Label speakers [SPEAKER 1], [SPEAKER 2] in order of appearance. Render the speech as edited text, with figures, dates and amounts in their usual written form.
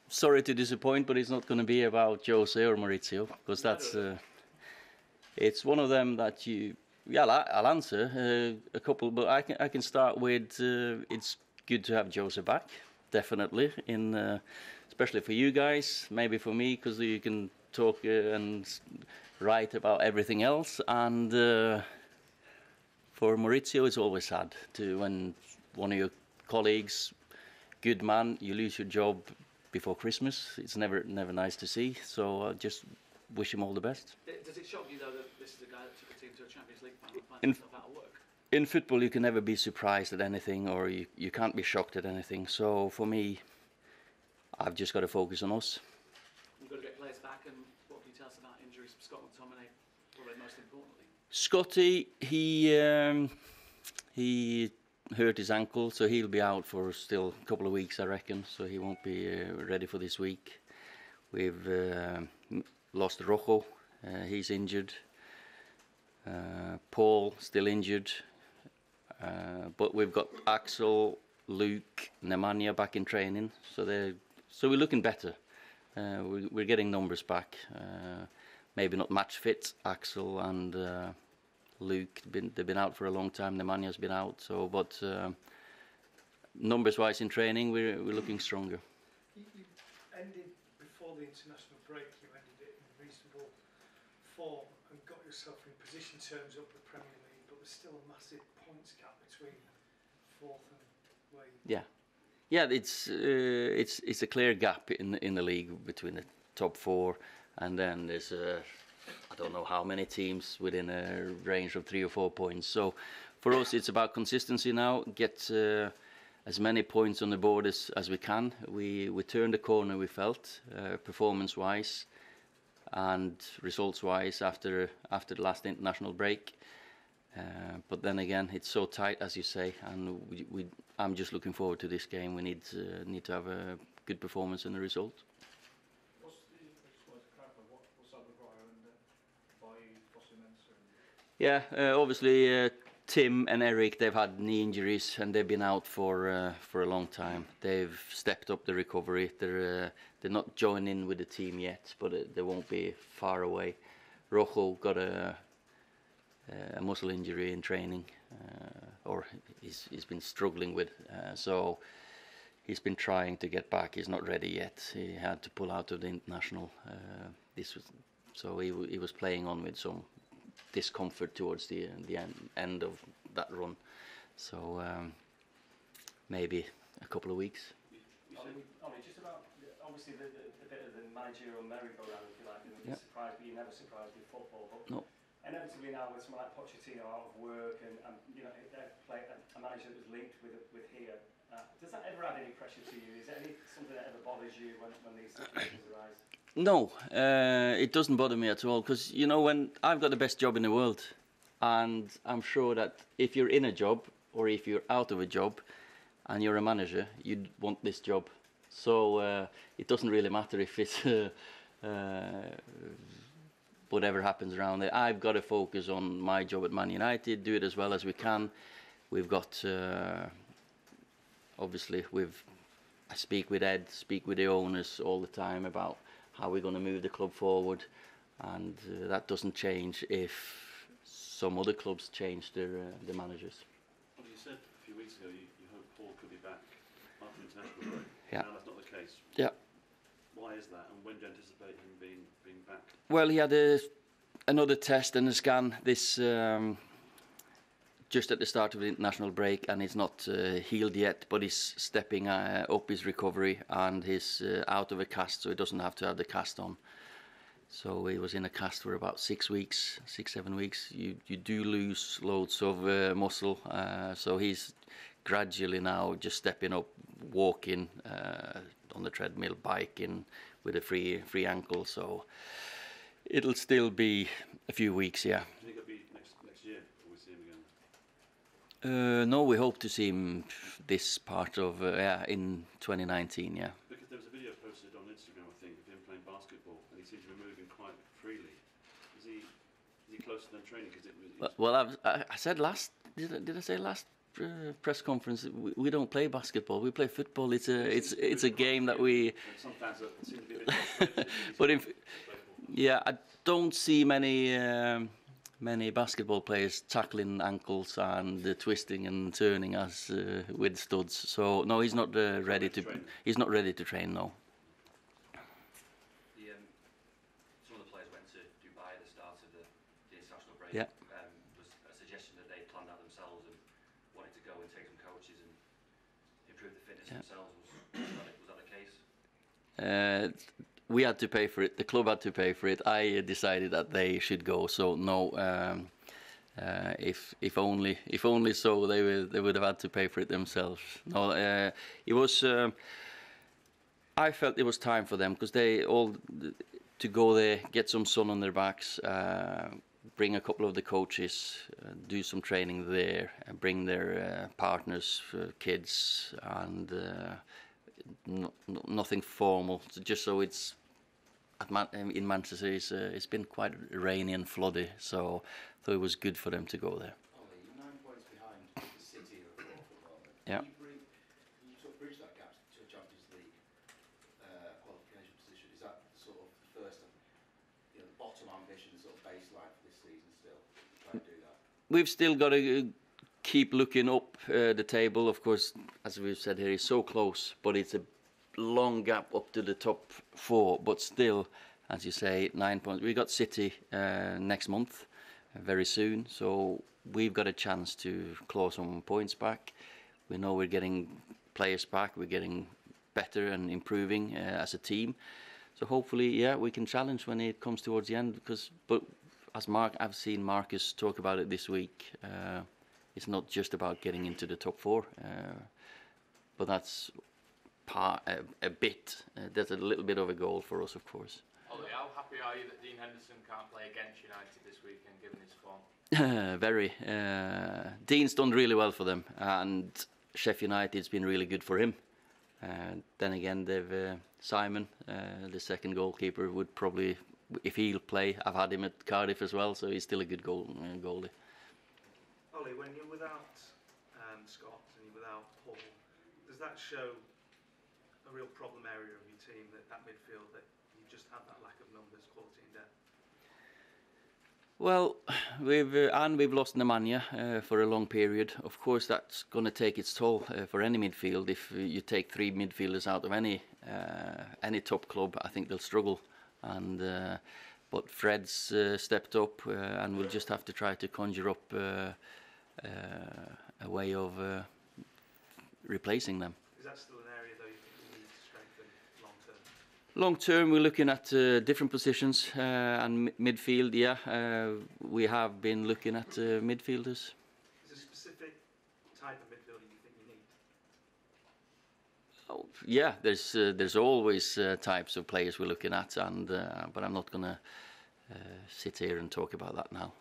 [SPEAKER 1] sorry to disappoint, but it's not going to be about Jose or Maurizio, because that's it's one of them that you. Yeah, I'll answer a couple, but I can start with it's good to have Jose back, definitely, especially for you guys, maybe for me, because you can talk and write about everything else, and for Maurizio it's always sad when one of your colleagues, good man, you lose your job before Christmas. It's never nice to see, so just wish him all the best.
[SPEAKER 2] Does it shock you though that this is a guy that took a team to a Champions League final and finds himself out of work?
[SPEAKER 1] In football you can never be surprised at anything, or you can't be shocked at anything, so for me I've just got to focus on us.
[SPEAKER 2] We've got to get players back, and what can you tell us about injuries from Scott McTominay, probably most importantly?
[SPEAKER 1] Scotty, he hurt his ankle, so he'll be out for still a couple of weeks, I reckon, so he won't be ready for this week. We've lost Rojo, he's injured. Paul, still injured. But we've got Axel, Luke, Nemanja back in training, so we're looking better. We're getting numbers back. Maybe not match fit, Axel and Luke, they've been out for a long time. Nemanja's been out, but numbers-wise in training, we're looking stronger.
[SPEAKER 3] You ended before the international break. You ended it in reasonable form and got yourself in position terms up the Premier League, but there's still a massive points gap between fourth and where.
[SPEAKER 1] Yeah, it's a clear gap in the league between the top four, and then there's I don't know how many teams within a range of 3 or 4 points. So for us it's about consistency now, get as many points on the board as we can. We turned the corner, we felt, performance-wise and results-wise after the last international break. But then again, it's so tight, as you say, and I'm just looking forward to this game. We need to have a good performance and a result. Yeah, obviously Tim and Eric, they've had knee injuries and they've been out for a long time. They've stepped up the recovery. They're not joining with the team yet, but they won't be far away. Rojo got a muscle injury in training, or he's been struggling with. So he's been trying to get back. He's not ready yet. He had to pull out of the international. So he was playing on with some discomfort towards the end of that run, so maybe a couple of weeks.
[SPEAKER 4] Just about obviously the bit of the managerial merry-go-round, if you like, and you're surprised, but you're never surprised with football. But
[SPEAKER 1] no.
[SPEAKER 4] Inevitably now, with someone like Pochettino out of work, and you know, a manager that was linked with here, does that ever add any pressure to you? Is there something that ever bothers you when these situations arise?
[SPEAKER 1] No, it doesn't bother me at all, because you know, when I've got the best job in the world, and I'm sure that if you're in a job or if you're out of a job and you're a manager, you'd want this job. So it doesn't really matter if it's whatever happens around there. I've got to focus on my job at Man United, do it as well as we can. We've got obviously I speak with Ed, speak with the owners all the time about how we're going to move the club forward, and that doesn't change if some other clubs change their managers.
[SPEAKER 5] Well, you said a few weeks ago you hope Paul could be back after international break.
[SPEAKER 1] Yeah.
[SPEAKER 5] Now that's not the case.
[SPEAKER 1] Yeah.
[SPEAKER 5] Why is that, and when do you anticipate him being back?
[SPEAKER 1] Well, he had another test and a scan this just at the start of the international break, and he's not healed yet, but he's stepping up his recovery, and he's out of a cast, so he doesn't have to have the cast on. So he was in a cast for about 6 weeks, 6-7 weeks. You do lose loads of muscle, so he's gradually now just stepping up, walking on the treadmill, biking with a free ankle. So it'll still be a few weeks, yeah.
[SPEAKER 5] Do you think it'll be next year before we see him again?
[SPEAKER 1] No, we hope to see him this part of in 2019, yeah.
[SPEAKER 5] Because there was a video posted on Instagram, I think, of him playing basketball, and he seems to be moving quite freely. Is he closer than training? Because it was.
[SPEAKER 1] Well, I said last. Did I say last press conference, we don't play basketball. We play football. It's a game that we.
[SPEAKER 5] Sometimes it seems to be a bit frustrating.
[SPEAKER 1] But I don't see many basketball players tackling ankles and twisting and turning as with studs. So no, he's not ready to. He's not ready to train. No.
[SPEAKER 6] Some of the players went to Dubai at the start of the international break.
[SPEAKER 1] Yeah.
[SPEAKER 6] Was a suggestion that they planned out themselves and wanted to go and take some coaches and improve the fitness themselves. Was that the case?
[SPEAKER 1] We had to pay for it. The club had to pay for it. I decided that they should go. So no, if only so they would have had to pay for it themselves. No, it was. I felt it was time for them because they all to go there, get some sun on their backs, bring a couple of the coaches, do some training there, and bring their partners, kids, and. Nothing formal, just so it's in Manchester. It's been quite rainy and floody, so it was good for them to go there.
[SPEAKER 7] Ole, you're 9 points behind the City of football.
[SPEAKER 1] Yeah.
[SPEAKER 7] You sort of bridge that gap to a Champions League qualification position. Is that sort of the first, the bottom ambition, sort of baseline for this season still? Try to do that.
[SPEAKER 1] We've still got to keep looking up the table. Of course, as we've said here, it's so close, but it's a long gap up to the top 4. But still, as you say, 9 points. We got City next month, very soon, so we've got a chance to claw some points back. We know we're getting players back. We're getting better and improving as a team. So hopefully, we can challenge when it comes towards the end. But as I've seen Marcus talk about it this week. It's not just about getting into the top 4, but that's a bit. That's a little bit of a goal for us, of course.
[SPEAKER 8] Ole, how happy are you that Dean Henderson can't play against United this weekend, given his form?
[SPEAKER 1] Very. Dean's done really well for them, and Sheffield United's been really good for him. Then again, they've Simon, the second goalkeeper, would probably, if he'll play. I've had him at Cardiff as well, so he's still a good goalie.
[SPEAKER 9] Ole, when you're without Scott and you're without Paul, does that show a real problem area of your team, that midfield, that you just have that lack of numbers, quality and depth?
[SPEAKER 1] Well, we've lost Nemanja for a long period. Of course, that's going to take its toll for any midfield. If you take 3 midfielders out of any top club, I think they'll struggle. But Fred's stepped up, and we'll just have to try to conjure up a way of replacing them.
[SPEAKER 9] Is that still an area, though, you think you need to strengthen long term?
[SPEAKER 1] Long term, we're looking at different positions and midfield. We have been looking at midfielders.
[SPEAKER 9] Is there a specific type of midfielder you think you need?
[SPEAKER 1] Oh, yeah, there's always types of players we're looking at, but I'm not going to sit here and talk about that now.